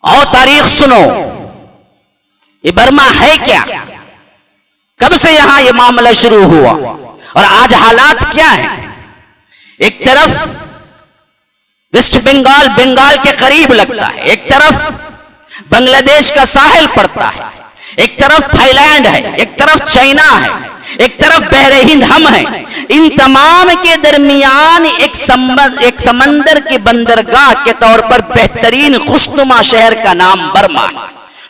और तारीख सुनो, ये बर्मा है क्या, कब से यहां ये मामला शुरू हुआ और आज हालात क्या है। एक तरफ वेस्ट बंगाल बंगाल के करीब लगता है, एक तरफ बांग्लादेश का साहिल पड़ता है, एक तरफ थाईलैंड है, एक तरफ चाइना है, एक तरफ बहरे हिंद हम हैं। इन तमाम के दरमियान एक समंदर की बंदरगाह के तौर पर बेहतरीन खुशनुमा शहर का नाम बर्मा है,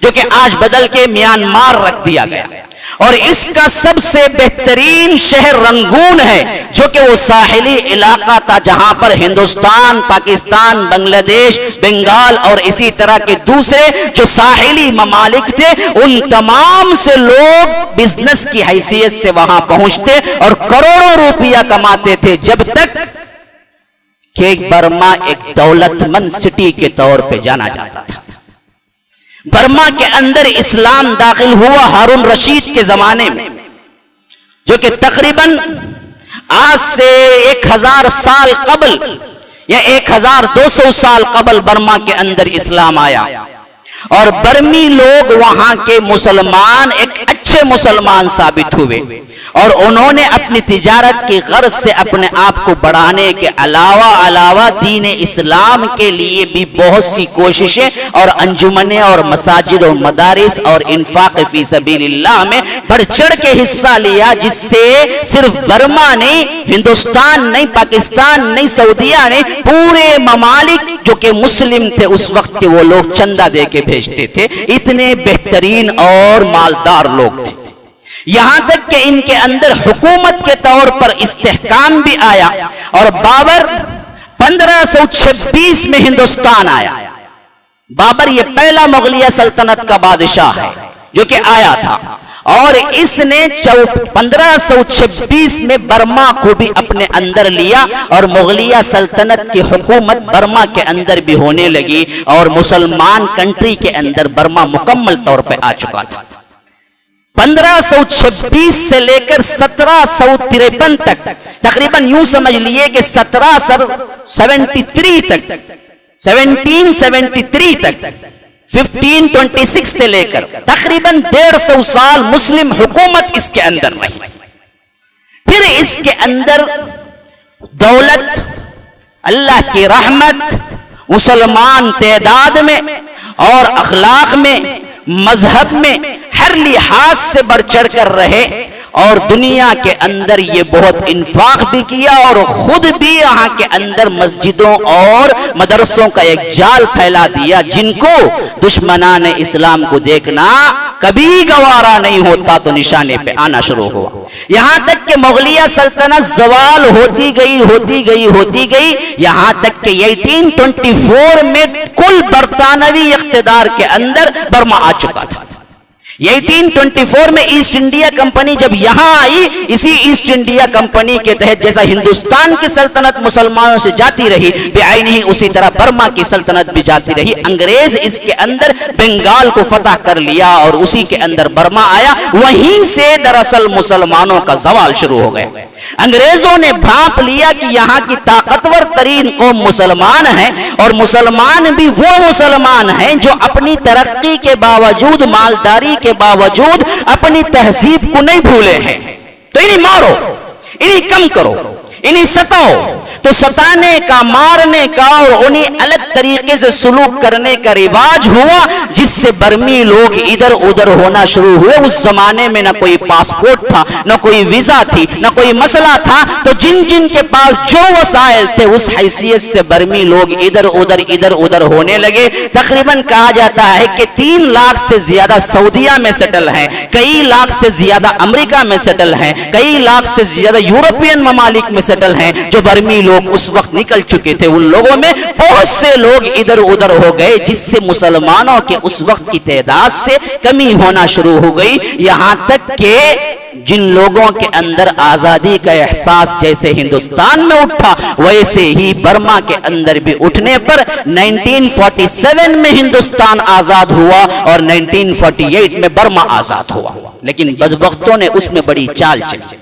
जो कि आज बदल के म्यांमार रख दिया गया। और इसका सबसे बेहतरीन शहर रंगून है, जो कि वो साहिली इलाका था जहां पर हिंदुस्तान, पाकिस्तान, बांग्लादेश, बंगाल और इसी तरह के दूसरे जो साहिली ममालिक थे, उन तमाम से लोग बिजनेस की हैसियत से वहां पहुंचते और करोड़ों रुपया कमाते थे, जब तक कि बर्मा एक दौलतमंद सिटी के तौर पे जाना जाता था। बर्मा के अंदर इस्लाम दाखिल हुआ हारून रशीद के जमाने में, जो कि तकरीबन आज से 1000 साल कबल या 1200 साल कबल बर्मा के अंदर इस्लाम आया। और बर्मी लोग वहां के मुसलमान एक अच्छे मुसलमान साबित हुए और उन्होंने अपनी तिजारत की गर्ज से अपने आप को बढ़ाने के अलावा दीन इस्लाम के लिए भी बहुत सी कोशिशें और अंजुमने और मसाजिद और मदारिस और इन्फाक फी सबीलिल्लाह में बढ़ चढ़ के हिस्सा लिया, जिससे सिर्फ बर्मा नहीं, हिंदुस्तान नहीं, पाकिस्तान नहीं, सऊदिया नहीं, पूरे ममालिक जो कि मुस्लिम थे उस वक्त के, वो लोग चंदा दे के भेजते थे। इतने बेहतरीन और मालदार लोग थे, यहां तक कि इनके अंदर हुकूमत के तौर पर इस्तेहकाम भी आया। और बाबर 1526 में हिंदुस्तान आया। बाबर ये पहला मुगलिया सल्तनत का बादशाह है जो कि आया था, और इसने 1526 में बर्मा को भी अपने अंदर लिया और मुगलिया सल्तनत की हुकूमत बर्मा के अंदर भी होने लगी और मुसलमान कंट्री के अंदर बर्मा मुकम्मल तौर पर आ चुका था। 1526 से लेकर 1753 तक, तकरीबन यूं समझ लिए कि 1773 तक, 1773 तक, 1526 से लेकर तकरीबन 150 साल मुस्लिम हुकूमत इसके अंदर रही। फिर इसके अंदर दौलत, अल्लाह की रहमत, मुसलमान तादाद में और अखलाक में, मजहब में हर लिहाज से बढ़ चढ़ कर रहे और दुनिया के अंदर ये बहुत इंफाक भी किया और खुद भी यहाँ के अंदर मस्जिदों और मदरसों का एक जाल फैला दिया, जिनको दुश्मनान इस्लाम को देखना कभी गवारा नहीं होता तो निशाने पे आना शुरू हुआ। यहां तक कि मुगलिया सल्तनत जवाल होती गई, यहां तक कि 1824 में कुल बरतानवी इख्तिदार के अंदर बर्मा आ चुका था। 1824 में ईस्ट इंडिया कंपनी जब यहां आई, इसी ईस्ट इंडिया कंपनी के तहत जैसा हिंदुस्तान की सल्तनत मुसलमानों से जाती रही, बेआईन ही उसी तरह बर्मा की सल्तनत भी जाती रही। अंग्रेज इसके अंदर बंगाल को फतह कर लिया और उसी के अंदर बर्मा आया। वहीं से दरअसल मुसलमानों का जवाल शुरू हो गया। अंग्रेजों ने भांप लिया कि यहाँ की ताकतवर तरीन कौम मुसलमान है और मुसलमान भी वो मुसलमान हैं जो अपनी तरक्की के बावजूद, मालदारी के बावजूद अपनी तहजीब को नहीं भूले हैं। तो इन्हें मारो, इन्हें कम करो, इन्हें सताओ। तो सताने का, मारने का और उन्हें अलग तरीके से सुलूक करने का रिवाज हुआ, जिससे बर्मी लोग इधर उधर होना शुरू हुए। उस जमाने में ना कोई पासपोर्ट था, ना कोई वीजा थी, ना कोई मसला था। तो जिन जिन के पास जो वसाइल थे उस हैसियत से बर्मी लोग इधर उधर होने लगे। तकरीबन कहा जाता है कि 3 लाख से ज्यादा सऊदिया में सेटल हैं, कई लाख से ज्यादा अमेरिका में सेटल हैं, कई लाख से ज्यादा यूरोपियन ममालिक में सेटल हैं। जो बर्मी लोग उस वक्त निकल चुके थे, उन लोगों में बहुत से लोग इधर उधर हो गए, जिससे मुसलमानों के उस वक्त की तादाद से कमी होना शुरू हो गई। यहां तक कि जिन लोगों के अंदर आजादी का एहसास जैसे हिंदुस्तान में उठा, वैसे ही बर्मा के अंदर भी उठने पर 1947 में हिंदुस्तान आजाद हुआ और 1948 में बर्मा आजाद हुआ। लेकिन बदबख्तों ने उसमें बड़ी चाल चली।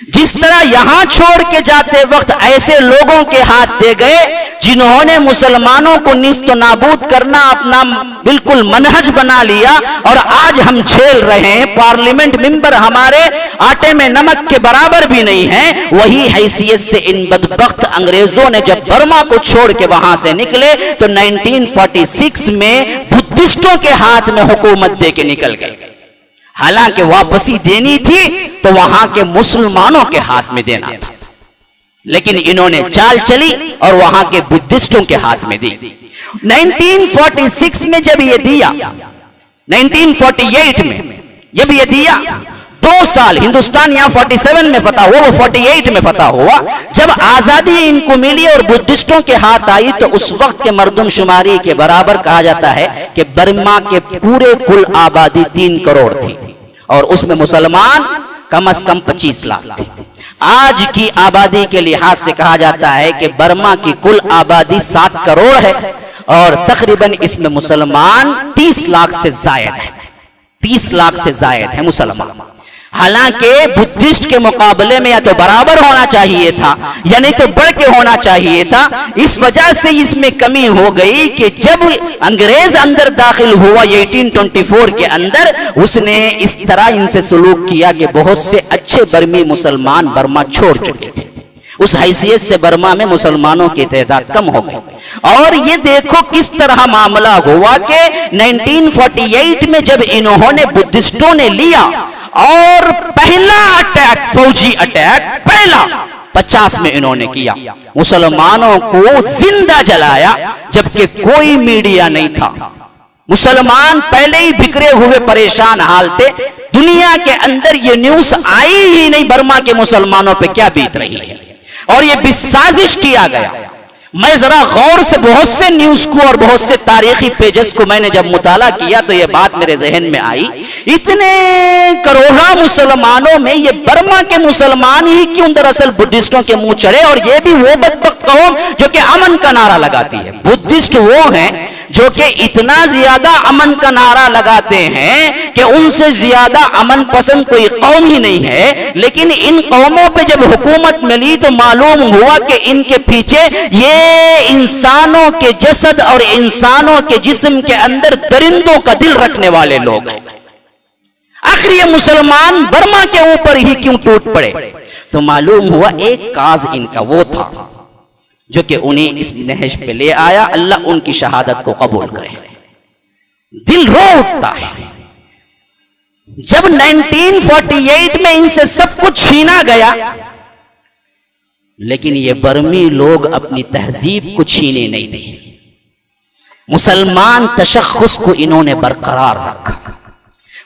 जिस तरह यहां छोड़ के जाते वक्त ऐसे लोगों के हाथ दे गए जिन्होंने मुसलमानों को निस्त नाबूद करना अपना बिल्कुल मनहज बना लिया और आज हम झेल रहे हैं, पार्लियामेंट मेंबर हमारे आटे में नमक के बराबर भी नहीं है, वही हैसियत से इन बदबख्त अंग्रेजों ने जब बर्मा को छोड़ के वहां से निकले तो 1946 में बुद्धिस्टों के हाथ में हुकूमत दे के निकल गए। हालांकि वापसी देनी थी तो वहां के मुसलमानों के हाथ में देना था, लेकिन इन्होंने चाल चली और वहां के बुद्धिस्टों के हाथ में दी। 1946 में जब ये दिया, 1948 में जब ये दिया, 2 साल हिंदुस्तान यहां 47 में फतह हुआ, वो 48 में फतह हुआ। जब आजादी इनको मिली और बुद्धिस्टों के हाथ आई तो उस वक्त के मर्दमशुमारी के बराबर कहा जाता है कि बर्मा के पूरे कुल आबादी 3 करोड़ थी और उसमें मुसलमान कम से कम 25 लाख थे। आज की आबादी के लिहाज से कहा जाता है कि बर्मा की कुल आबादी 7 करोड़ है और तकरीबन इसमें मुसलमान 30 लाख से जायद है, 30 लाख से जायद है मुसलमान। हालांकि बुद्धिस्ट के मुकाबले में या तो बराबर होना चाहिए था या नहीं तो बढ़ के होना चाहिए था। इस वजह से इसमें कमी हो गई कि जब अंग्रेज अंदर दाखिल हुआ 1824 के अंदर, उसने इस तरह इनसे सलूक किया कि बहुत से अच्छे बर्मी मुसलमान बर्मा छोड़ चुके थे। उस हैसियत से बर्मा में मुसलमानों की तादाद कम हो गई। और ये देखो किस तरह मामला हुआ कि 1948 में जब इन्होंने बुद्धिस्टों ने लिया और पहला अटैक, फौजी अटैक पहला 50 में इन्होंने किया, मुसलमानों को जिंदा जलाया जबकि कोई मीडिया नहीं था। मुसलमान पहले ही बिखरे हुए परेशान हाल थे, दुनिया के अंदर ये न्यूज आई ही नहीं बर्मा के मुसलमानों पे क्या बीत रही है और ये भी साजिश किया गया। मैं जरा गौर से बहुत से न्यूज को और बहुत से तारीखी पेजेस को मैंने जब मुताला किया तो ये बात मेरे जहन में आई, इतने करोड़ों मुसलमानों में ये बर्मा के मुसलमान ही क्यों दरअसल बुद्धिस्टों के मुंह चढ़े, और ये भी वो बदबख्त कौम जो कि अमन का नारा लगाती है। बुद्धिस्ट वो हैं जो कि इतना ज्यादा अमन का नारा लगाते हैं कि उनसे ज्यादा अमन पसंद कोई कौम ही नहीं है, लेकिन इन कौमों पे जब हुकूमत मिली तो मालूम हुआ कि इनके पीछे ये इंसानों के जसद और इंसानों के जिस्म के अंदर दरिंदों का दिल रखने वाले लोग हैं। आखिर ये मुसलमान बर्मा के ऊपर ही क्यों टूट पड़े? तो मालूम हुआ एक काज इनका वो था जो कि उन्हें इस नहज पे ले आया। अल्लाह उनकी शहादत को कबूल करे। दिल रो उठता है जब 1948 में इनसे सब कुछ छीना गया, लेकिन ये बर्मी लोग अपनी तहजीब को छीने नहीं दिए। मुसलमान तशख्खुस को इन्होंने बरकरार रखा।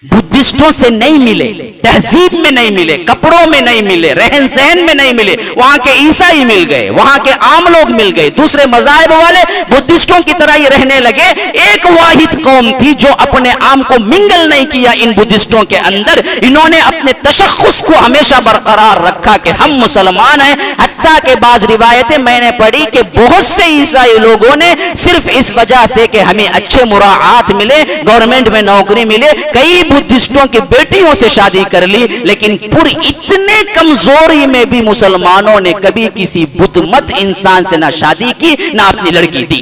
बुद्धिस्टों से नहीं मिले, तहजीब में नहीं मिले, कपड़ों में नहीं मिले, रहन सहन में नहीं मिले। वहां के ईसाई मिल गए, वहां के आम लोग मिल गए, दूसरे मज़ाहिब वाले बुद्धिस्टों की तरह ही रहने लगे। एक वाहिद कौम थी जो अपने आम को मिंगल नहीं किया इन बुद्धिस्टों के अंदर। इन्होंने अपने तशख्खुस को हमेशा बरकरार रखा कि हम मुसलमान हैं। हत्ता के बाद रिवायतें मैंने पढ़ी कि बहुत से ईसाई लोगों ने सिर्फ इस वजह से कि हमें अच्छे मुराआत मिले, गवर्नमेंट में नौकरी मिले, कई बुद्धिस्टों की बेटियों से शादी कर ली, लेकिन पूरी इतने कमजोरी में भी मुसलमानों ने कभी किसी बुतमत इंसान से ना शादी की ना अपनी लड़की दी।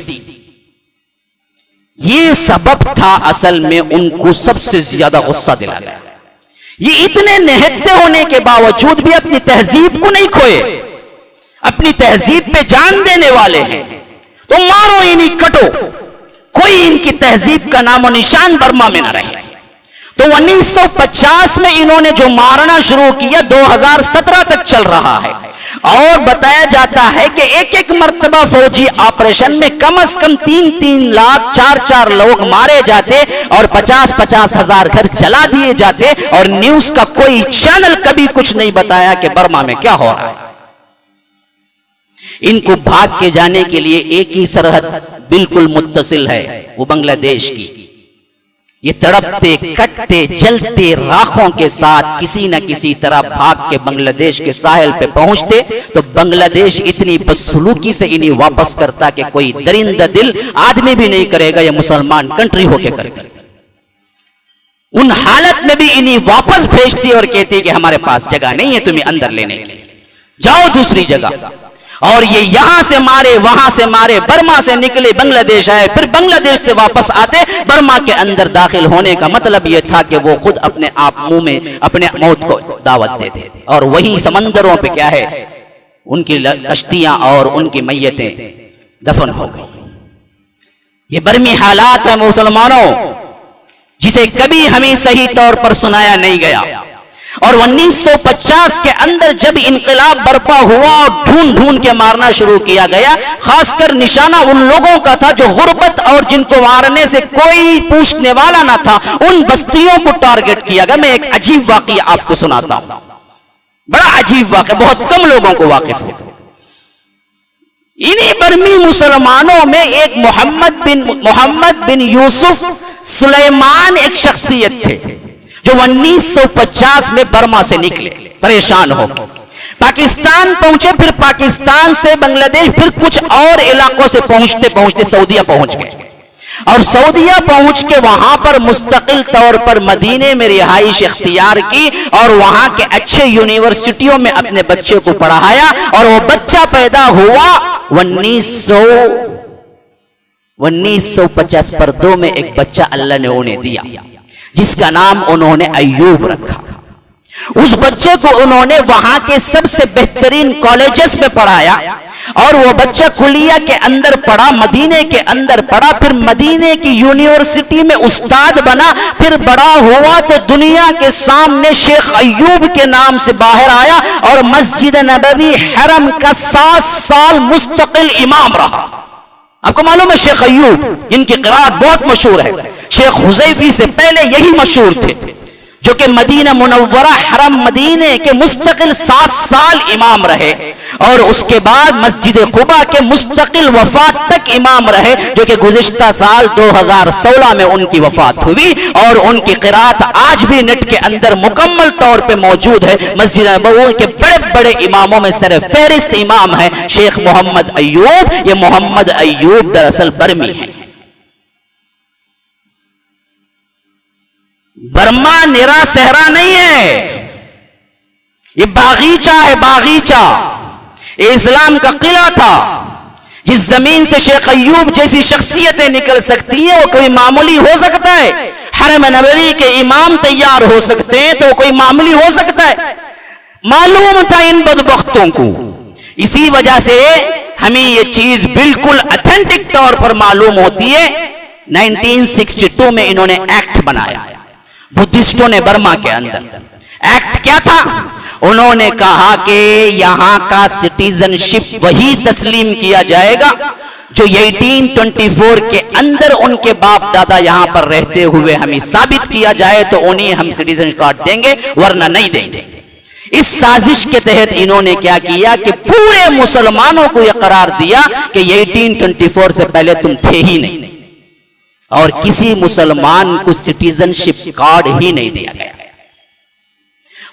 ये सबब था असल में उनको सबसे ज्यादा गुस्सा दिला गया। ये इतने निहत्ते होने के बावजूद भी अपनी तहजीब को नहीं खोए, अपनी तहजीब पे जान देने वाले हैं। तो मारो इन्हीं कटो, कोई इनकी तहजीब का नामो निशान बर्मा में ना रहे। तो 1950 में इन्होंने जो मारना शुरू किया 2017 तक चल रहा है, और बताया जाता है कि एक एक मर्तबा फौजी ऑपरेशन में कम से कम 3-3 लाख 4-4 लोग मारे जाते और 50-50 हजार घर जला दिए जाते, और न्यूज का कोई चैनल कभी कुछ नहीं बताया कि बर्मा में क्या हो रहा है। इनको भाग के जाने के लिए एक ही सरहद बिल्कुल मुत्तसिल है, वो बांग्लादेश की। ये तड़पते कटते जलते राखों के साथ किसी न किसी तरह भाग के बांग्लादेश के साहिल पे पहुंचते तो बांग्लादेश इतनी बदसलूकी से इन्हें वापस करता कि कोई दरिंदा दिल आदमी भी नहीं करेगा, ये मुसलमान कंट्री होके करती। उन हालत में भी इन्हें वापस भेजती और कहती कि हमारे पास जगह नहीं है तुम्हें अंदर लेने के लिए, जाओ दूसरी जगह। और ये यहां से मारे, वहां से मारे, बर्मा से निकले, बांग्लादेश आए, फिर बांग्लादेश से वापस आते बर्मा के अंदर दाखिल होने का मतलब यह था कि वो खुद अपने आप मुंह में अपने मौत को दावत देते। और वही समंदरों पे क्या है, उनकी कश्तियां और उनकी मैयतें दफन हो गई। ये बर्मी हालात है मुसलमानों, जिसे कभी हमें सही तौर पर सुनाया नहीं गया। और 1950 के अंदर जब इनकलाब बर्पा हुआ और ढूंढ ढूंढ के मारना शुरू किया गया, खासकर निशाना उन लोगों का था जो गुर्बत और जिनको मारने से कोई पूछने वाला ना था, उन बस्तियों को टारगेट किया गया। मैं एक अजीब वाकया आपको सुनाता हूं, बड़ा अजीब वाकया, बहुत कम लोगों को वाकिफ है। इन्हीं बर्मी मुसलमानों में एक मोहम्मद बिन यूसुफ सुलेमान एक शख्सियत थे जो 1950 में बर्मा से निकले परेशान होकर पाकिस्तान पहुंचे, फिर पाकिस्तान से बांग्लादेश, फिर कुछ और इलाकों से पहुंचते पहुंचते सऊदीया पहुंच गए। और सऊदीया पहुंच के वहां पर मुस्तकिल तौर पर मदीने में रिहाइश इख्तियार की और वहां के अच्छे यूनिवर्सिटियों में अपने बच्चे को पढ़ाया। और वो बच्चा पैदा हुआ 1950 पर 2 में एक बच्चा अल्लाह ने उन्हें दिया, जिसका नाम उन्होंने अय्यूब रखा। उस बच्चे को उन्होंने वहां के सबसे बेहतरीन कॉलेजेस में पढ़ाया और वो बच्चा कुलिया के अंदर पढ़ा, मदीने के अंदर पढ़ा, फिर मदीने की यूनिवर्सिटी में उस्ताद बना। फिर बड़ा हुआ तो दुनिया के सामने शेख अय्यूब के नाम से बाहर आया और मस्जिद नबवी हरम का 7 साल मुस्तकिल इमाम रहा। आपको मालूम है शेख अय्यूब, इनकी क़िराअत बहुत मशहूर है। शेख हुज़ैफी से पहले यही मशहूर थे, जो कि मदीना मुनव्वरा हरम मदीने के मुस्तकिल 7 साल इमाम रहे और उसके बाद मस्जिद कुबा के मुस्तकिल वफात तक इमाम रहे, जो कि गुज़िश्ता साल 2016 में उनकी वफात हुई। और उनकी क़िराअत आज भी नेट के अंदर मुकम्मल तौर पे मौजूद है। मस्जिद नबवी के बड़े बड़े इमामों में सर फहरिस्त इमाम है शेख मोहम्मद अय्यूब। ये मोहम्मद अय्यूब दरअसल बर्मी है। बर्मा निरा सहरा नहीं है, ये बागीचा है, बागीचा। ये इस्लाम का किला था। जिस जमीन से शेख अय्यूब जैसी शख्सियतें निकल सकती हैं वो कोई मामूली हो सकता है। हरम नबवी के इमाम तैयार हो सकते हैं तो कोई मामूली हो सकता है। मालूम था इन बदबख्तों को, इसी वजह से हमें ये चीज बिल्कुल ऑथेंटिक तौर पर मालूम होती है। 1962 में इन्होंने एक्ट बनाया बुद्धिस्टों ने बर्मा के अंदर। एक्ट क्या था? उन्होंने कहा कि यहां का सिटीजनशिप वही तस्लीम किया जाएगा जो 1824 के अंदर उनके बाप दादा यहां पर रहते हुए हमें साबित किया जाए तो उन्हें हम सिटीजन कार्ड देंगे, वरना नहीं देंगे। इस साजिश के तहत इन्होंने क्या किया कि पूरे मुसलमानों को यह करार दिया कि 1824 से पहले तुम थे ही नहीं और किसी मुसलमान को सिटीजनशिप कार्ड ही नहीं दिया गया।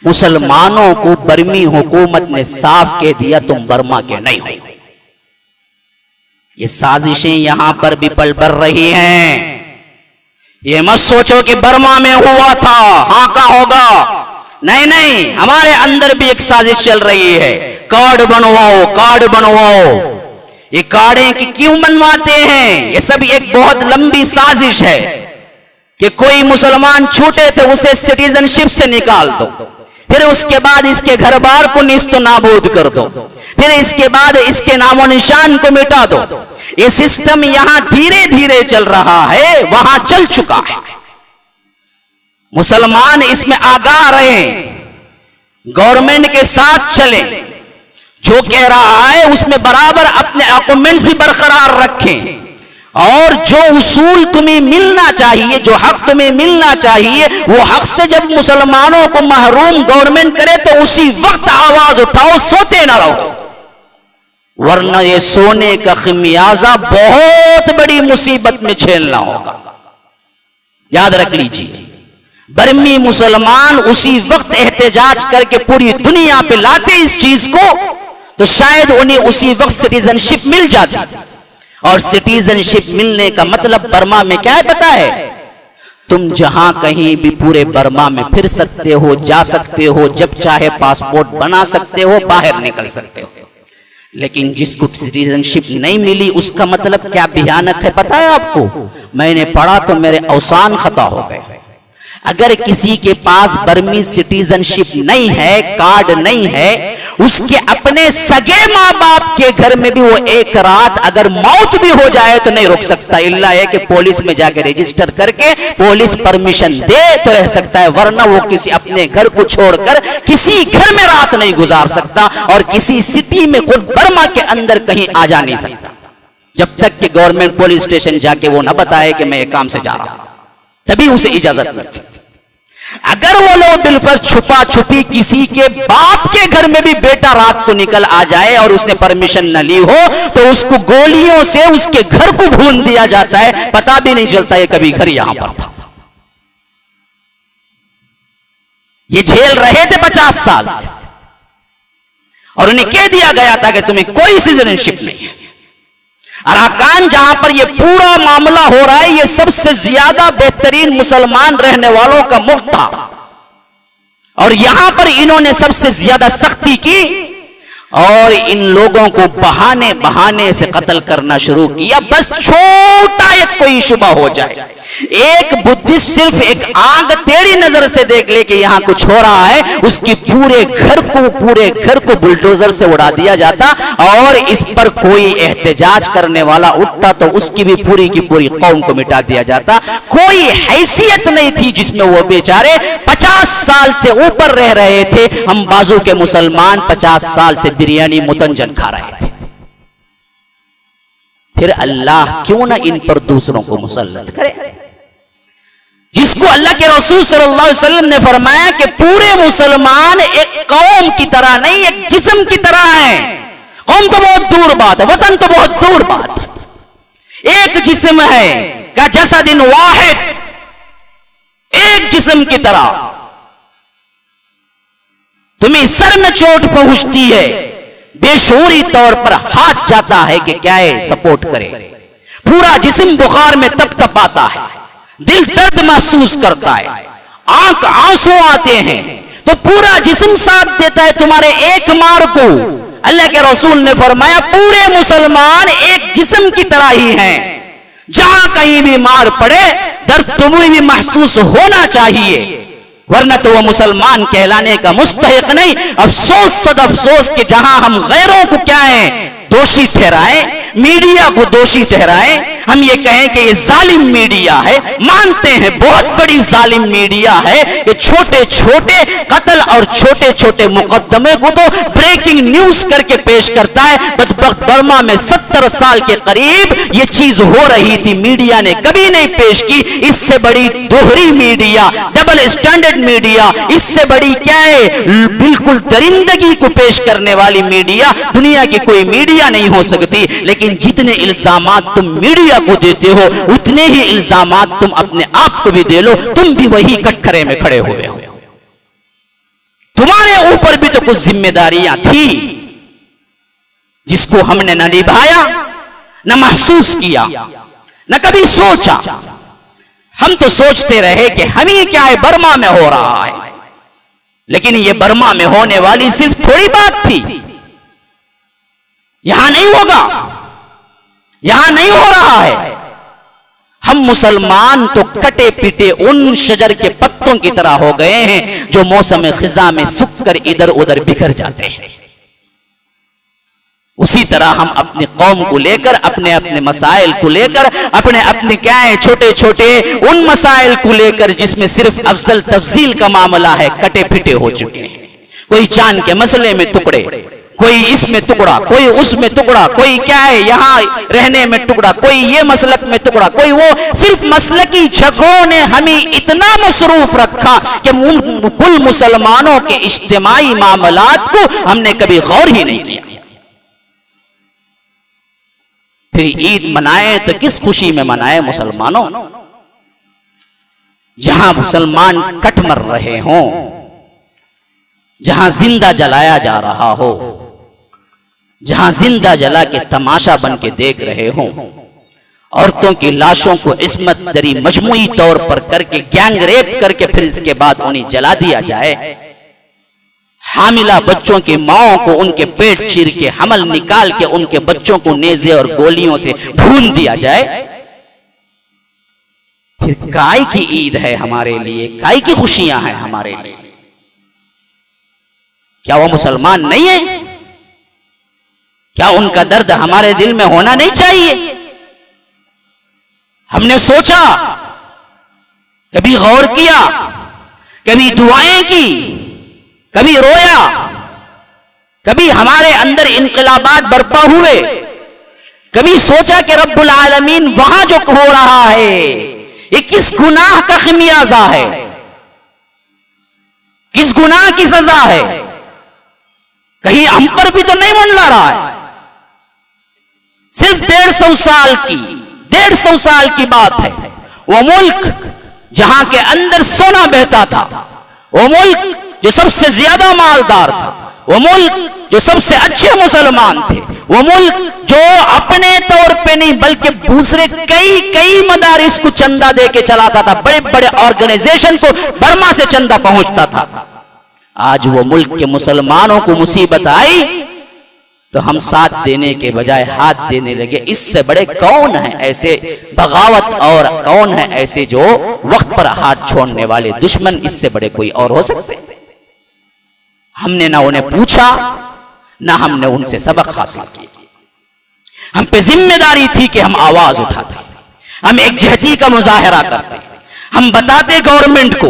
मुसलमानों को बर्मी हुकूमत ने साफ कह दिया तुम बर्मा के नहीं हो। ये साजिशें यहां पर भी पल बढ़ रही हैं। ये मत सोचो कि बर्मा में हुआ था हां का होगा, नहीं नहीं, हमारे अंदर भी एक साजिश चल रही है। कार्ड बनवाओ, कार्ड बनवाओ। ये कार्डें कि क्यों बनवाते हैं? ये सब एक बहुत लंबी साजिश है कि कोई मुसलमान छूटे थे उसे सिटीजनशिप से निकाल दो, फिर उसके बाद इसके घर बार को निस्तो नाबूद कर दो, फिर इसके बाद इसके नामो निशान को मिटा दो। ये सिस्टम यहां धीरे धीरे चल रहा है, वहां चल चुका है। मुसलमान इसमें आगाह रहे, गवर्नमेंट के साथ चले, जो कह रहा है उसमें बराबर अपने डॉक्यूमेंट्स भी बरकरार रखें और जो उसूल तुम्हें मिलना चाहिए, जो हक तुम्हें मिलना चाहिए, वो हक से जब मुसलमानों को महरूम गवर्नमेंट करे तो उसी वक्त आवाज उठाओ, सोते ना रहो, वरना ये सोने का खमियाजा बहुत बड़ी मुसीबत में झेलना होगा। याद रख लीजिए, बर्मी मुसलमान उसी वक्त एहतजाज करके पूरी दुनिया पे लाते इस चीज को तो शायद उन्हें उसी वक्त सिटीजनशिप मिल जाती। और सिटीजनशिप मिलने का मतलब बर्मा में क्या है पता है? तुम जहां कहीं भी पूरे बर्मा में फिर सकते हो, जा सकते हो, जब चाहे पासपोर्ट बना सकते हो, बाहर निकल सकते हो। लेकिन जिसको सिटीजनशिप नहीं मिली उसका मतलब क्या भयानक है पता है आपको? मैंने पढ़ा तो मेरे अवसान खता हो गए। अगर किसी के पास बर्मी सिटीजनशिप नहीं है, कार्ड नहीं है, उसके अपने सगे माँ बाप के घर में भी वो एक रात अगर मौत भी हो जाए तो नहीं रुक सकता, इल्ला है कि पुलिस में जाके रजिस्टर करके पुलिस परमिशन दे तो रह सकता है, वरना वो किसी अपने घर को छोड़कर किसी घर में रात नहीं गुजार सकता और किसी सिटी में खुद बर्मा के अंदर कहीं आ जा नहीं सकता जब तक कि गवर्नमेंट पुलिस स्टेशन जाके वो ना बताए कि मैं एक काम से जा रहा हूं, तभी उसे इजाजत मिल सकती। अगर वो लोग बिलफर्ज छुपा छुपी किसी के बाप के घर में भी बेटा रात को निकल आ जाए और उसने परमिशन न ली हो तो उसको गोलियों से उसके घर को भून दिया जाता है, पता भी नहीं चलता है कभी घर यहां पर था। ये झेल रहे थे 50 साल से और उन्हें कह दिया गया था कि तुम्हें कोई सिटीजनशिप नहीं है। अराकान जहां पर यह पूरा मामला हो रहा है, यह सबसे ज्यादा बेहतरीन मुसलमान रहने वालों का मुल्क था और यहां पर इन्होंने सबसे ज्यादा सख्ती की और इन लोगों को बहाने बहाने से कत्ल करना शुरू किया, बस छोटा एक कोई शुबा हो जाए। एक बुद्धिस्ट सिर्फ एक आग टेढ़ी नजर से देख ले कि यहां कुछ हो रहा है, उसकी पूरे घर को बुलडोजर से उड़ा दिया जाता और इस पर कोई एहतजाज करने वाला उठता तो उसकी भी पूरी की पूरी कौम को मिटा दिया जाता। कोई हैसियत नहीं थी जिसमें वो बेचारे 50 साल से ऊपर रह रहे थे। हम बाजू के मुसलमान 50 साल से बिरयानी मुतंजन खा रहे थे। फिर अल्लाह क्यों ना इन पर दूसरों को मुसल्लत करे, जिसको अल्लाह के रसूल सल्लल्लाहु अलैहि वसल्लम ने फरमाया कि पूरे मुसलमान एक कौम की तरह नहीं, एक जिस्म की तरह है। कौम तो बहुत दूर बात है, वतन तो बहुत दूर बात है। एक जिस्म है का जसदिन वाहिद, एक जिस्म की तरह। तुम्हें सर में चोट पहुंचती है, बेशूरी तौर पर हाथ जाता है कि क्या है सपोर्ट करे, पूरा जिस्म बुखार में तपतपाता है, दिल दर्द महसूस करता है, आंख आंसू आते हैं तो पूरा जिस्म साथ देता है तुम्हारे एक मार को। अल्लाह के रसूल ने फरमाया पूरे मुसलमान एक जिस्म की तरह ही हैं, जहां कहीं भी मार पड़े दर्द तुम्हें भी महसूस होना चाहिए, वरना तो वह मुसलमान कहलाने का मुस्तहिक नहीं। अफसोस सद अफसोस कि जहां हम गैरों को क्या है दोषी ठहराएं, मीडिया को दोषी ठहराएं, हम ये कहें कि ये जालिम मीडिया है, मानते हैं बहुत बड़ी जालिम मीडिया है, ये छोटे छोटे कत्ल और छोटे छोटे मुकदमे को तो ब्रेकिंग न्यूज करके पेश करता है। बदबख्त बर्मा में 70 साल के करीब ये चीज हो रही थी, मीडिया ने कभी नहीं पेश की। इससे बड़ी दोहरी मीडिया, डबल स्टैंडर्ड मीडिया, इससे बड़ी क्या है बिल्कुल दरिंदगी को पेश करने वाली मीडिया दुनिया की कोई मीडिया नहीं हो सकती। लेकिन जितने इल्जामात तुम मीडिया को देते हो उतने ही इल्जामात तुम अपने आप को भी दे लो, तुम भी वही कटघरे में खड़े हुए हो। तुम्हारे ऊपर भी तो कुछ जिम्मेदारियां थी जिसको हमने न निभाया, न महसूस किया, न कभी सोचा। हम तो सोचते रहे कि हम ही क्या है बर्मा में हो रहा है, लेकिन यह बर्मा में होने वाली सिर्फ थोड़ी बात थी, यहां नहीं होगा, यहां नहीं हो रहा है। हम मुसलमान तो कटे पिटे उन शजर के पत्तों की तरह हो गए हैं जो मौसम खिजा में सूख कर इधर उधर बिखर जाते हैं। उसी तरह हम अपनी कौम को लेकर, अपने अपने मसाइल को लेकर, अपने अपने क्या है छोटे छोटे उन मसाइल को लेकर जिसमें सिर्फ अफजल तफजील का मामला है, कटे पिटे हो चुके हैं। कोई चांद के मसले में टुकड़े, कोई इसमें टुकड़ा, कोई उसमें टुकड़ा, कोई क्या है यहां रहने में टुकड़ा, कोई ये मसलक में टुकड़ा, कोई वो। सिर्फ मसलकी झगड़ों ने हमें इतना मसरूफ रखा कि कुल मुसलमानों के इज्तिमाई मामलात को हमने कभी गौर ही नहीं किया। फिर ईद मनाए तो किस खुशी में मनाए मुसलमानों, जहां मुसलमान कट मर रहे हों, जहां जिंदा जलाया जा रहा हो, जहां जिंदा जला के तमाशा बन के देख रहे हों, औरतों की लाशों को इस्मत दरी मजमुई तौर पर करके गैंग रेप करके फिर इसके बाद उन्हें जला दिया जाए। हामिला बच्चों की माओं को उनके पेट चीर के हमल निकाल के उनके बच्चों को नेज़े और गोलियों से भून दिया जाए, फिर काय की ईद है हमारे लिए, काय की खुशियां हैं हमारे लिए? क्या वो मुसलमान नहीं है? क्या उनका दर्द हमारे दिल में होना नहीं चाहिए? हमने सोचा, कभी गौर किया, कभी दुआएं की, कभी रोया, कभी हमारे अंदर इनकलाबात बरपा हुए, कभी सोचा कि रब्बुल आलमीन वहां जो हो रहा है ये किस गुनाह का खमियाजा है, किस गुनाह की सजा है? कहीं हम पर भी तो नहीं मंडला रहा है? सिर्फ 150 साल की बात है। वो मुल्क जहां के अंदर सोना बहता था, वो मुल्क जो सबसे ज्यादा मालदार था, वो मुल्क जो सबसे अच्छे मुसलमान थे, वो मुल्क जो अपने तौर पे नहीं बल्कि दूसरे कई मदारिस को चंदा दे के चलाता था, बड़े बड़े ऑर्गेनाइजेशन को बर्मा से चंदा पहुंचता था। आज वो मुल्क के मुसलमानों को मुसीबत आई तो हम साथ देने के बजाय हाथ देने लगे। इससे बड़े कौन है ऐसे बगावत, और कौन है ऐसे जो वक्त पर हाथ छोड़ने वाले दुश्मन? इससे बड़े कोई और हो सकते? हमने ना उन्हें पूछा, ना हमने उनसे सबक हासिल किया। हम पे जिम्मेदारी थी कि हम आवाज उठाते, हम एक जहदी का मुजाहरा करते, हम बताते गवर्नमेंट को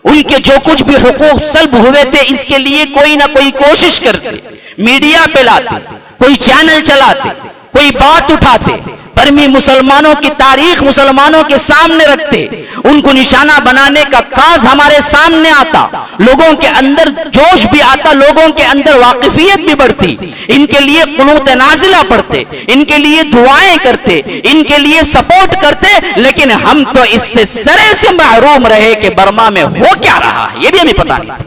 उनके जो कुछ भी हुकूक सल्ब हुए थे इसके लिए कोई ना कोई कोशिश करते, मीडिया पे लाते, कोई चैनल चलाते, कोई बात उठाते, बर्मी मुसलमानों की तारीख मुसलमानों के सामने रखते, उनको निशाना बनाने का काज हमारे सामने आता, लोगों के अंदर जोश भी आता, लोगों के अंदर वाकिफियत भी बढ़ती, इनके लिए कुनूत नाजिला पढ़ते, इनके लिए दुआएं करते, इनके लिए सपोर्ट करते। लेकिन हम तो इससे सरे से महरूम रहे कि बर्मा में हो क्या रहा है ये भी हमें पता नहीं था।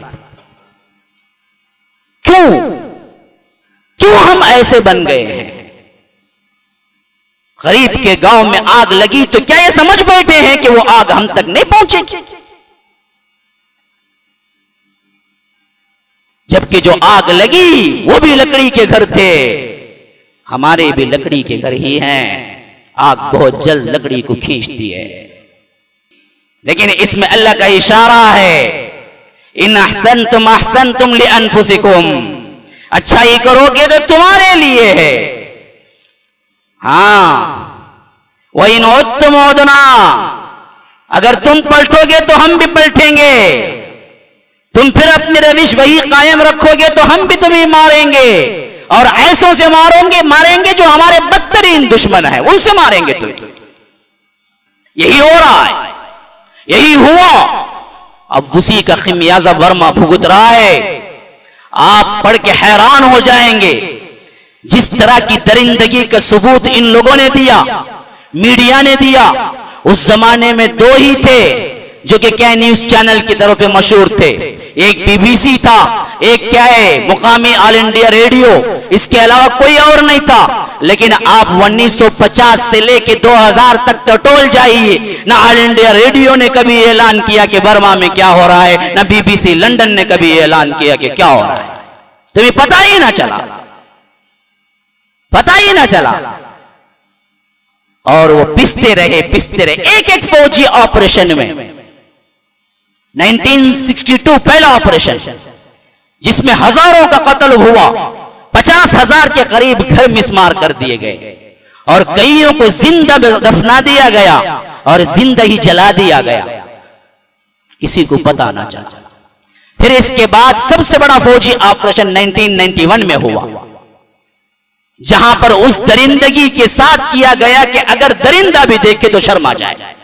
क्यों हम ऐसे बन गए हैं? गरीब के गांव में आग लगी तो क्या ये समझ बैठे हैं कि वो आग हम तक नहीं पहुंचेगी? जबकि जो आग लगी वो भी लकड़ी के घर थे, हमारे भी लकड़ी के घर ही हैं। आग बहुत जल्द लकड़ी को खींचती है, लेकिन इसमें अल्लाह का इशारा है, इन अहसनतुम अहसनतुम लिअनफुसिकुम, अच्छाई करोगे तो तुम्हारे लिए है। हाँ, वही नौत्तम उदना, अगर तुम पलटोगे तो हम भी पलटेंगे, तुम फिर अपनी रविश वही कायम रखोगे तो हम भी तुम्हें मारेंगे, और ऐसों से मारेंगे जो हमारे बदतरीन दुश्मन है, उनसे मारेंगे तुम्हें। यही हो रहा है, यही हुआ। अब उसी का खमियाजा बर्मा भुगत रहा है। आप पढ़ के हैरान हो जाएंगे जिस तरह की दरिंदगी का सबूत इन लोगों ने दिया, मीडिया ने दिया। उस जमाने में दो ही थे जो कि क्या न्यूज चैनल की तरफ मशहूर थे, एक बीबीसी था, एक क्या है मुकामी ऑल इंडिया रेडियो, इसके अलावा कोई और नहीं था। लेकिन आप 1950 से लेके 2000 तक टटोल जाइए, ना ऑल इंडिया रेडियो ने कभी ऐलान किया कि बर्मा में क्या हो रहा है, ना बीबीसी लंदन ने कभी ऐलान किया कि क्या हो रहा है। तुम्हें पता ही ना चला, पता ही ना चला। और वो पिसते रहे। एक एक फौजी ऑपरेशन में 1962 पहला ऑपरेशन जिसमें हजारों का कत्ल हुआ, 50,000 के करीब घर मिसमार कर दिए गए, और कईयों को जिंदा दफना दिया गया और जिंदा ही जला दिया गया, किसी को पता ना चला। फिर इसके बाद सबसे बड़ा फौजी ऑपरेशन 1991 में हुआ, जहां पर उस दरिंदगी के साथ किया गया कि अगर दरिंदा भी देखे तो शर्मा जाए।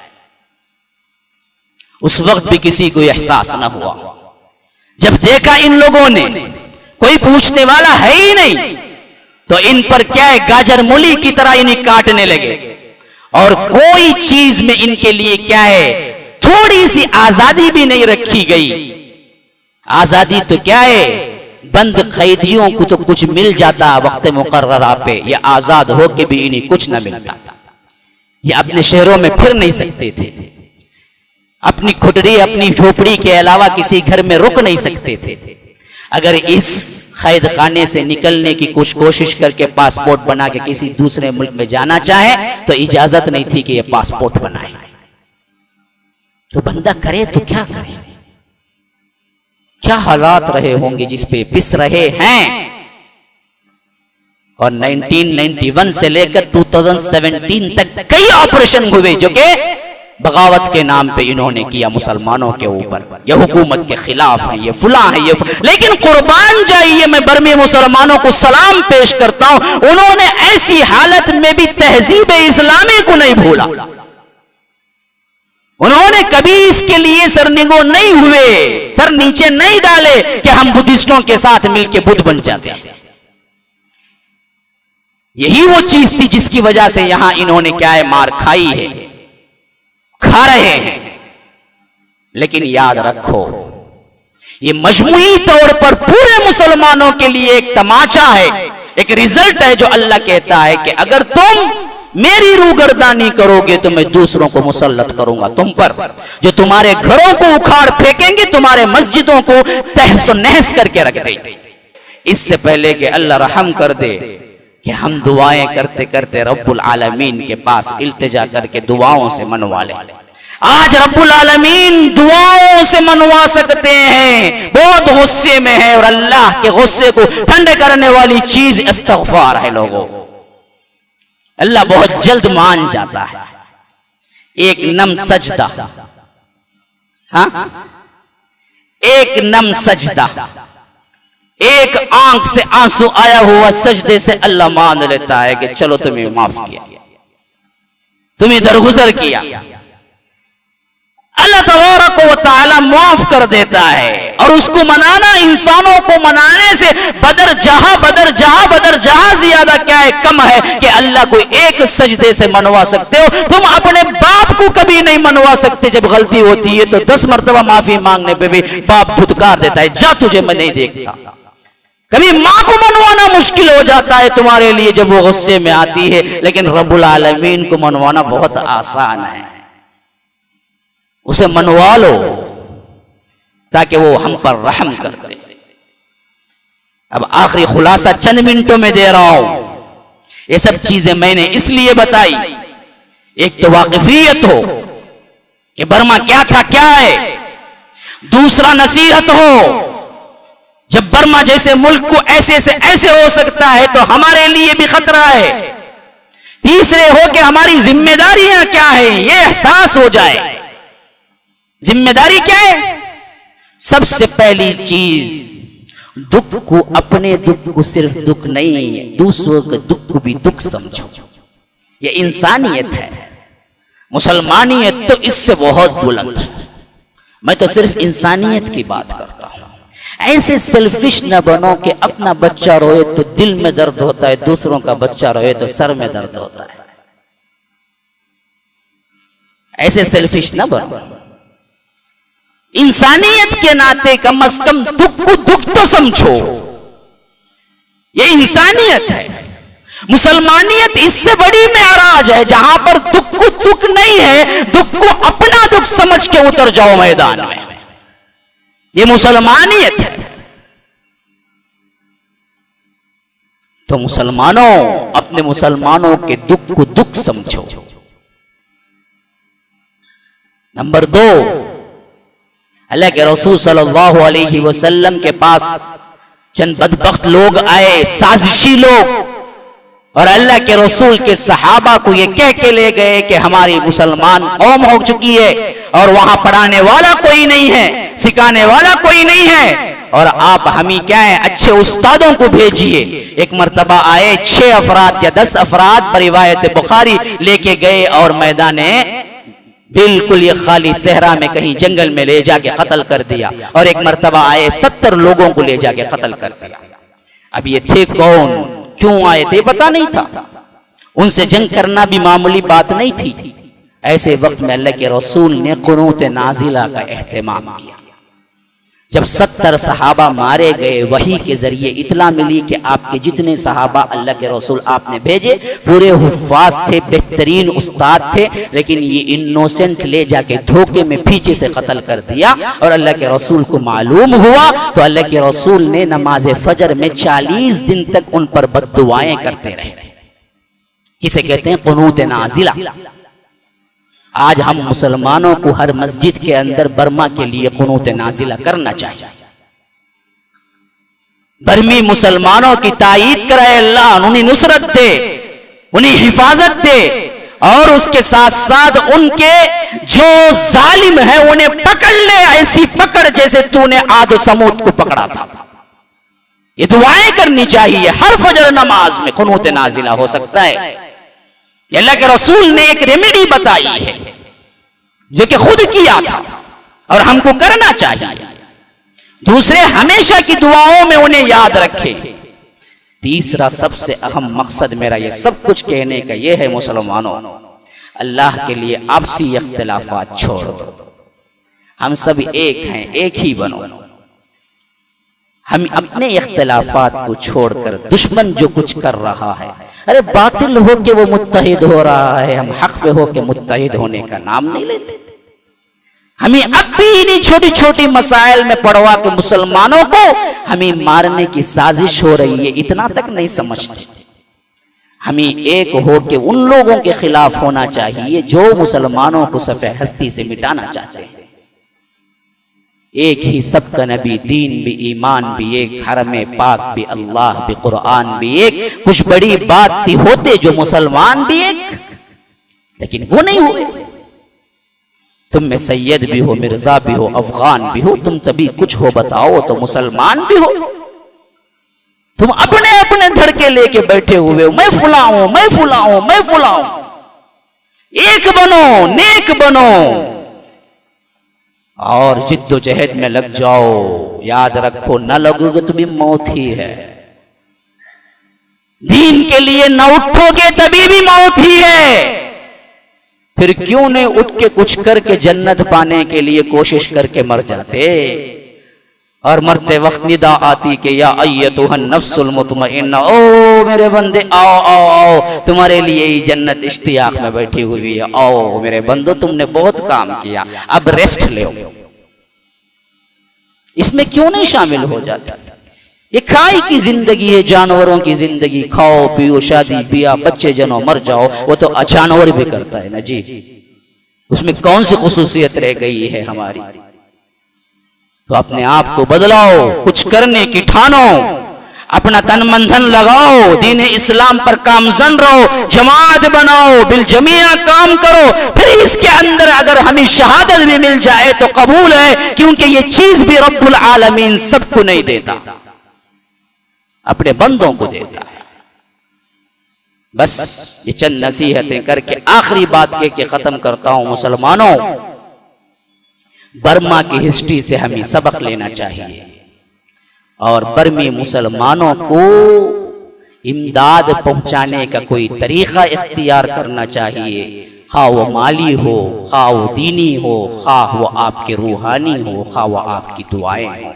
उस वक्त भी किसी को एहसास न हुआ। जब देखा इन लोगों ने कोई पूछने वाला है ही नहीं, तो इन पर क्या है गाजर मूली की तरह इन्हें काटने लगे, और कोई चीज में इनके लिए क्या है थोड़ी सी आजादी भी नहीं रखी गई। आजादी तो क्या है, बंद कैदियों को तो कुछ मिल जाता वक्त मुकर्ररा पे, ये आजाद होके भी इन्हें कुछ न मिलता। ये अपने शहरों में फिर नहीं सकते थे, अपनी खुटरी अपनी झोपड़ी के अलावा किसी घर में रुक नहीं सकते थे। अगर इस कैद खाने से निकलने की कुछ कोशिश करके पासपोर्ट बना के किसी दूसरे मुल्क में जाना चाहे तो इजाजत नहीं थी कि यह पासपोर्ट बनाए। तो बंदा करे तो क्या करे? क्या हालात रहे होंगे जिस पे पिस रहे हैं। और 1991 से लेकर 2017 तक कई ऑपरेशन हुए जो कि बगावत के नाम पे इन्होंने किया मुसलमानों के ऊपर। ये हुकूमत के खिलाफ है, ये फुला है, ये लेकिन कुर्बान जाइए, मैं बर्मी मुसलमानों को सलाम पेश करता हूं, उन्होंने ऐसी हालत में भी तहजीब इस्लामी को नहीं भूला। उन्होंने कभी इसके लिए सरनिगो नहीं हुए, सर नीचे नहीं डाले कि हम बुद्धिस्टों के साथ मिलकर बुद्ध बन जाते हैं। यही वो चीज थी जिसकी वजह से यहां इन्होंने क्या है, मार खाई है, खा रहे हैं। लेकिन याद रखो, ये मजमूई तौर पर पूरे मुसलमानों के लिए एक तमाचा है, एक रिजल्ट है, जो अल्लाह कहता है कि अगर तुम मेरी रूगर्दानी करोगे तो मैं दूसरों को मुसल्लत करूंगा तुम पर, जो तुम्हारे घरों को उखाड़ फेंकेंगे, तुम्हारे मस्जिदों को तहस नहस करके रख देंगे। इससे पहले कि अल्लाह रहम कर दे कि हम दुआएं करते करते रब्बुल आलमीन के पास इल्तिजा करके दुआओं से मनवा लें। आज रब्बुल आलमीन दुआओं से मनवा सकते हैं, बहुत गुस्से में है और अल्लाह के गुस्से को ठंडे करने वाली चीज इस्तग़फ़ार है। लोगों, अल्लाह बहुत जल्द मान जाता है। एक नम सजदा, हाँ, एक नम सजदा, एक आंख से आंसू आया हुआ सजदे से अल्लाह मान लेता है कि चलो तुम्हें माफ किया, तुम्हें दरगुजर किया। अल्लाह तबारक व तआला माफ कर देता है। और उसको मनाना, इंसानों को मनाने से बदर जहां ज्यादा क्या है, कम है कि अल्लाह को एक सजदे से मनवा सकते हो। तुम अपने बाप को कभी नहीं मनवा सकते। जब गलती होती है तो 10 मरतबा माफी मांगने पे भी बाप धुतकार देता है, जा तुझे मैं नहीं देखता। कभी मां को मनवाना मुश्किल हो जाता है तुम्हारे लिए जब वो गुस्से में आती है, लेकिन रब्बुल आलमीन को मनवाना बहुत आसान है। उसे मनवा लो ताकि वो हम पर रहम कर दे। अब आखिरी खुलासा चंद मिनटों में दे रहा हूं। ये सब चीजें मैंने इसलिए बताई, एक तो वाकिफियत हो कि बर्मा क्या था क्या है, दूसरा नसीहत हो, जब बर्मा जैसे मुल्क को ऐसे से ऐसे हो सकता है तो हमारे लिए भी खतरा है। तीसरे हो कि हमारी जिम्मेदारियां क्या है, यह एहसास हो जाए। जिम्मेदारी क्या है? सबसे पहली चीज, दुख को, अपने दुख को सिर्फ दुख नहीं है, दूसरों के दुख को भी दुख समझो। यह इंसानियत है। मुसलमानियत तो इससे बहुत बुलंद है। मैं तो सिर्फ इंसानियत की बात करता हूं। ऐसे सेल्फिश न बनो कि अपना बच्चा रोए तो दिल में दर्द होता है, दूसरों का बच्चा रोए तो सर में दर्द होता है। ऐसे सेल्फिश न बनो। इंसानियत के नाते कम से कम दुख को दुख तो समझो। यह इंसानियत है। मुसलमानियत इससे बड़ी मेराज है जहां पर दुख को दुख नहीं है, दुख को अपना दुख समझ के उतर जाओ मैदान में। यह मुसलमानियत है। तो मुसलमानों, अपने मुसलमानों के दुख को दुख समझो। नंबर 2, अल्लाह के रसूल सल्लल्लाहु अलैहि वसल्लम के पास चंद बदबख्त लोग आए, साजिशी लोग, और अल्लाह के रसूल के सहाबा को ये कह के ले गए कि हमारी मुसलमान कौम हो चुकी है और वहां पढ़ाने वाला कोई नहीं है, सिखाने वाला कोई नहीं है, और आप हम ही क्या है, अच्छे उस्तादों को भेजिए। एक मर्तबा आए 6 अफराद या 10 अफराद पर रिवायत बुखारी लेके गए और मैदाने बिल्कुल ये खाली सहरा में कहीं जंगल में ले जाके कत्ल कर दिया। और एक मर्तबा आए 70 लोगों को ले जाके कत्ल कर दिया। अब ये थे कौन, क्यों आए थे पता नहीं था। उनसे जंग करना भी मामूली बात नहीं थी। ऐसे वक्त में अल्लाह के रसूल ने कुनूत नाजिला का एहतमाम किया। जब 70 सहाबा मारे गए, वही के जरिए इतला मिली कि आपके जितने सहाबा अल्लाह के रसूल आपने भेजे पूरे हुफ्फाज थे, बेहतरीन उस्ताद थे, लेकिन ये इनोसेंट ले जाके धोखे में पीछे से कत्ल कर दिया। और अल्लाह के रसूल को मालूम हुआ तो अल्लाह के रसूल ने नमाज फजर में 40 दिन तक उन पर बद्दुआएं करते रहे, किसे कहते हैं कुनूत नाजिला। आज हम मुसलमानों को हर मस्जिद के अंदर बर्मा के लिए कुनूत नाजिला करना चाहिए। बर्मी मुसलमानों की ताईद कराए अल्लाह, उन्हें नुसरत दे, उन्हें हिफाजत दे, और उसके साथ साथ उनके जो जालिम है उन्हें पकड़ ले, ऐसी पकड़ जैसे तूने आद समूद को पकड़ा था। ये दुआएं करनी चाहिए हर फजर नमाज में, कुनूत नाजिला हो सकता है। अल्लाह के रसूल ने एक रेमेडी बताई है जो कि खुद किया था और हमको करना चाहिए। दूसरे हमेशा की दुआओं में उन्हें याद रखे। तीसरा सबसे अहम मकसद मेरा ये सब कुछ कहने का ये है, मुसलमानों, अल्लाह के लिए आपसी इख्तिलाफात छोड़ दो। हम सब एक हैं, एक ही बनो। हम अपने इख्तिलाफात को छोड़कर दुश्मन जो कुछ कर रहा है, अरे बातिल हो के वो मुत्तहिद हो रहा है, हम हक पे हो के मुत्तहिद होने का नाम नहीं लेते। हमें अब भी इन्हीं छोटी छोटी मसाइल में पड़वा के मुसलमानों को हमें मारने की साजिश हो रही है, इतना तक नहीं समझते। हमें एक हो के उन लोगों के खिलाफ होना चाहिए जो मुसलमानों को सफ़े हस्ती से मिटाना चाहते हैं। एक ही सबका नबी, दीन भी, ईमान भी एक, हरम पाक भी, अल्लाह भी, कुरान भी एक। कुछ बड़ी बात थी होते जो मुसलमान भी एक, लेकिन वो नहीं हुए। तुम में सैयद भी हो, मिर्जा भी हो, अफगान भी हो, तुम सभी कुछ हो बताओ तो मुसलमान भी हो। तुम अपने अपने धड़के लेके बैठे हुए हो, मैं फुलाऊं, मैं फुलाऊं, मैं फुलाऊं। एक बनो, नेक बनो और जिद्दोजहद में लग जाओ। याद रखो, न लगोगे तो भी मौत ही है। दीन के लिए न उठोगे तभी भी मौत ही है। फिर क्यों नहीं उठ के कुछ करके जन्नत पाने के लिए कोशिश करके मर जाते। और मरते वक्त निदा आती कि या अय्यतुहन नफ्सुल मुतमइन्ना, ओ मेरे बंदे आओ आओ आओ, तुम्हारे लिए ही जन्नत इश्तियाक में बैठी हुई है। आओ मेरे बंदो, तुमने बहुत काम किया, अब रेस्ट लो। इसमें क्यों नहीं शामिल हो जाता। ये खाई की जिंदगी है, जानवरों की जिंदगी। खाओ पियो, शादी बिया, बच्चे जनो, मर जाओ। वो तो जानवर भी करता है ना जी, उसमें कौन सी खुसूसियत रह गई है हमारी। तो अपने आप को बदलाओ, कुछ करने की ठानो, अपना तन मन धन लगाओ, दीन इस्लाम पर कामजन रहो, जमात बनाओ, बिल जमिया काम करो। फिर इसके अंदर अगर हमें शहादत भी मिल जाए तो कबूल है, क्योंकि ये चीज भी रब्बुल आलमीन सबको नहीं देता, अपने बंदों को देता है। बस ये चंद नसीहतें करके आखिरी बात के खत्म करता हूं। मुसलमानों, बर्मा की हिस्ट्री से हमें सबक लेना चाहिए और बर्मी मुसलमानों को इमदाद पहुंचाने का कोई तरीका इख्तियार करना चाहिए। खा वो माली हो, खा वो दीनी हो, खा वो आपके रूहानी हो, खा वो आपकी दुआएं हो।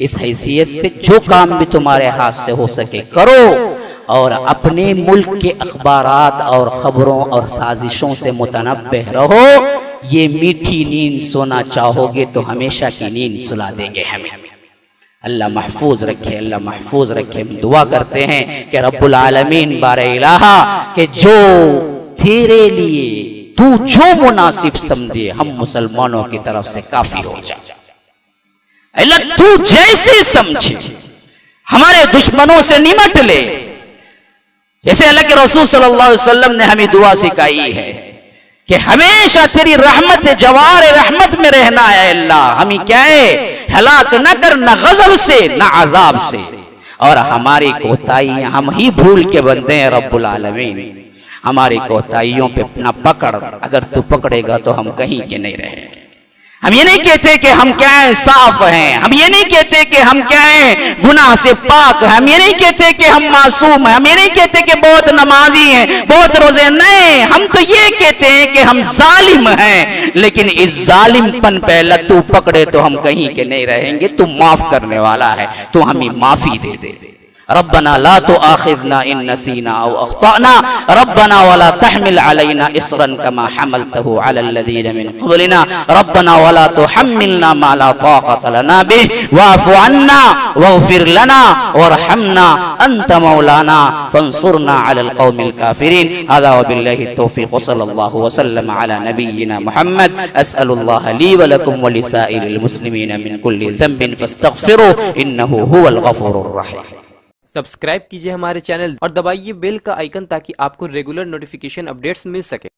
इस हैसियत से जो काम भी तुम्हारे हाथ से हो सके करो और अपने मुल्क के अखबारात और खबरों और साजिशों से मुतनब्बह रहो। ये मीठी नींद सोना चाहोगे तो हमेशा की नींद सुला देंगे हमें। अल्लाह महफूज रखे, अल्लाह महफूज रखे। हम दुआ करते हैं कि रब्बुल आलमीन बारे इलाहा के जो तेरे लिए तू जो मुनासिब समझे हम मुसलमानों की तरफ से काफी हो जाए। अल्लाह तू जैसे समझे हमारे दुश्मनों से निमट ले। जैसे अल्लाह के रसूल सल्लल्लाहु अलैहि वसल्लम ने हमें दुआ सिखाई है कि हमेशा तेरी रहमत जवार रहमत में रहना है। अल्लाह हमें क्या है, हलाक न कर, न गजब से न अजाब से। और हमारी कोताहियां हम ही भूल के बंदे हैं रब्बुल आलमीन। हमारी कोताहियों पे अपना पकड़, अगर तू पकड़ेगा तो हम कहीं के नहीं रहेंगे। हम ये नहीं कहते कि हम क्या है साफ हैं, हम ये नहीं कहते कि हम क्या है गुनाह से पाक हैं, हम ये नहीं कहते कि हम मासूम हैं, हम ये नहीं कहते कि बहुत नमाजी हैं, बहुत रोजे, नहीं, हम तो ये कहते हैं कि हम जालिम हैं। लेकिन इस जालिमपन पे लत्तू पकड़े तो हम कहीं के नहीं रहेंगे। तू माफ करने वाला है, तू हमें माफी दे दे। रब्बना ला तुआखिज़ना इन नसीना औ अख्ताना रब्बना वला तहमिल अलैना इसरन कमा हमलतहु अलल लज़ीना मिन क़ब्लिना रब्बना वला तुहम्मिलना मा ला ताक़त लना बिहि वाफ़ु अन्ना वग़फ़िर लना वरहमना अंत मौलाना फंसुरना अलल क़ौमिल काफ़िरीन। हज़ा व बिल्लाहि तौफ़ीक़ व सल्लल्लाहु व सल्लम अला नबिय्यिना मुहम्मद। अस्अलुल्लाह ली व लकुम व लिसाइरिल मुस्लिमीन मिन कुल्लि ज़ंबिन फस्तग़फ़िरूहु इन्नहु हुवल गफ़ूरुर रहीम। सब्सक्राइब कीजिए हमारे चैनल और दबाइए बेल का आइकन ताकि आपको रेगुलर नोटिफिकेशन अपडेट्स मिल सके।